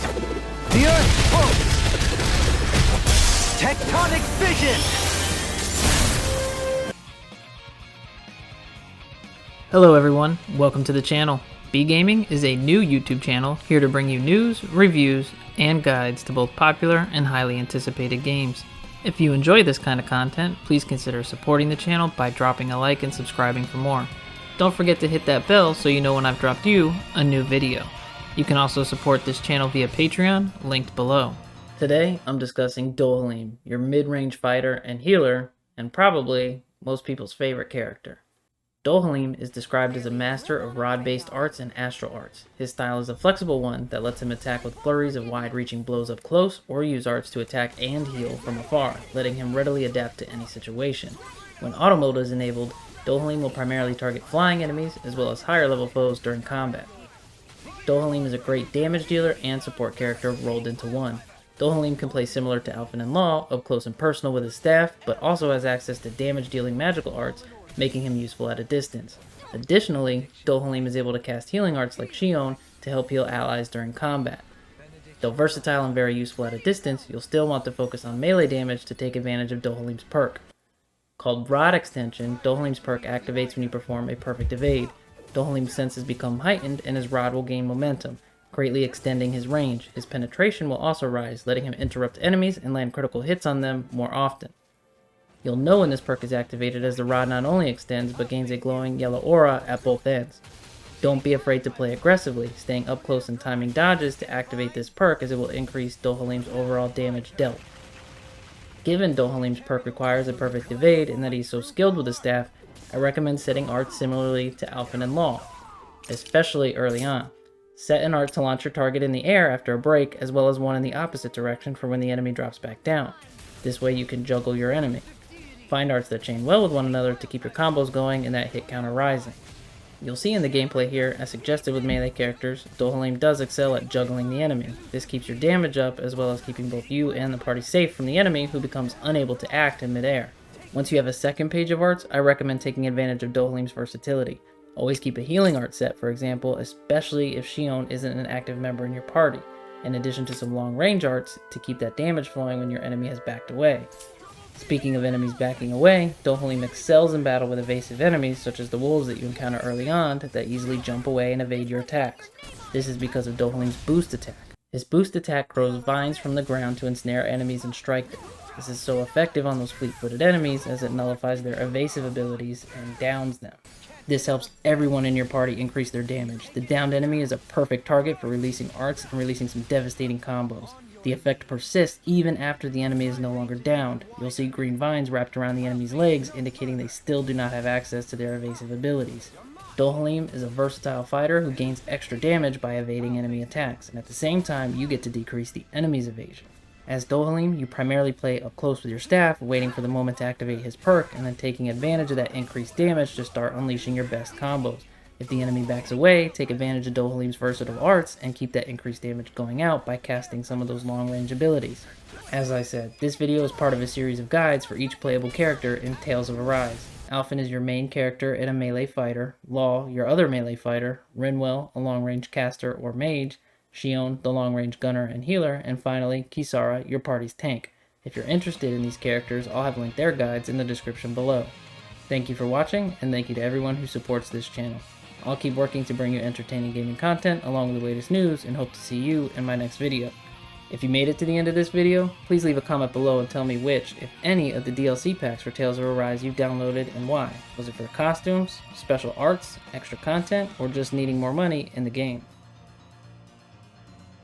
The Earth pulse! Tectonic vision! Hello everyone, welcome to the channel. B Gaming is a new YouTube channel here to bring you news, reviews, and guides to both popular and highly anticipated games. If you enjoy this kind of content, please consider supporting the channel by dropping a like and subscribing for more. Don't forget to hit that bell so you know when I've dropped you a new video. You can also support this channel via Patreon, linked below. Today, I'm discussing Dohalim, your mid-range fighter and healer, and probably most people's favorite character. Dohalim is described as a master of rod-based arts and astral arts. His style is a flexible one that lets him attack with flurries of wide-reaching blows up close, or use arts to attack and heal from afar, letting him readily adapt to any situation. When auto mode is enabled, Dohalim will primarily target flying enemies as well as higher level foes during combat. Dohalim is a great damage dealer and support character rolled into one. Dohalim can play similar to Alphen and Law, up close and personal with his staff, but also has access to damage dealing magical arts, making him useful at a distance. Additionally, Dohalim is able to cast healing arts like Shion to help heal allies during combat. Though versatile and very useful at a distance, you'll still want to focus on melee damage to take advantage of Dohalim's perk. Called Rod Extension, Dohalim's perk activates when you perform a perfect evade. Dohalim's senses become heightened and his rod will gain momentum, greatly extending his range. His penetration will also rise, letting him interrupt enemies and land critical hits on them more often. You'll know when this perk is activated as the rod not only extends, but gains a glowing yellow aura at both ends. Don't be afraid to play aggressively, staying up close and timing dodges to activate this perk as it will increase Dohalim's overall damage dealt. Given Dohalim's perk requires a perfect evade and that he's so skilled with his staff, I recommend setting arts similarly to Alphen and Law, especially early on. Set an art to launch your target in the air after a break, as well as one in the opposite direction for when the enemy drops back down. This way you can juggle your enemy. Find arts that chain well with one another to keep your combos going and that hit counter rising. You'll see in the gameplay here, as suggested with melee characters, Dohalim does excel at juggling the enemy. This keeps your damage up as well as keeping both you and the party safe from the enemy who becomes unable to act in midair. Once you have a second page of arts, I recommend taking advantage of Dohalim's versatility. Always keep a healing art set, for example, especially if Shion isn't an active member in your party, in addition to some long range arts to keep that damage flowing when your enemy has backed away. Speaking of enemies backing away, Dohalim excels in battle with evasive enemies such as the wolves that you encounter early on that easily jump away and evade your attacks. This is because of Dohalim's boost attack. His boost attack grows vines from the ground to ensnare enemies and strike them. This is so effective on those fleet-footed enemies as it nullifies their evasive abilities and downs them. This helps everyone in your party increase their damage. The downed enemy is a perfect target for releasing arts and releasing some devastating combos. The effect persists even after the enemy is no longer downed. You'll see green vines wrapped around the enemy's legs, indicating they still do not have access to their evasive abilities. Dohalim is a versatile fighter who gains extra damage by evading enemy attacks, and at the same time you get to decrease the enemy's evasion. As Dohalim, you primarily play up close with your staff, waiting for the moment to activate his perk, and then taking advantage of that increased damage to start unleashing your best combos. If the enemy backs away, take advantage of Dohalim's versatile arts and keep that increased damage going out by casting some of those long-range abilities. As I said, this video is part of a series of guides for each playable character in Tales of Arise. Alphen is your main character and a melee fighter, Law, your other melee fighter, Rinwell, a long-range caster or mage, Shion, the long-range gunner and healer, and finally, Kisara, your party's tank. If you're interested in these characters, I'll have linked their guides in the description below. Thank you for watching, and thank you to everyone who supports this channel. I'll keep working to bring you entertaining gaming content along with the latest news and hope to see you in my next video. If you made it to the end of this video, please leave a comment below and tell me which, if any, of the DLC packs for Tales of Arise you've downloaded and why. Was it for costumes, special arts, extra content, or just needing more money in the game?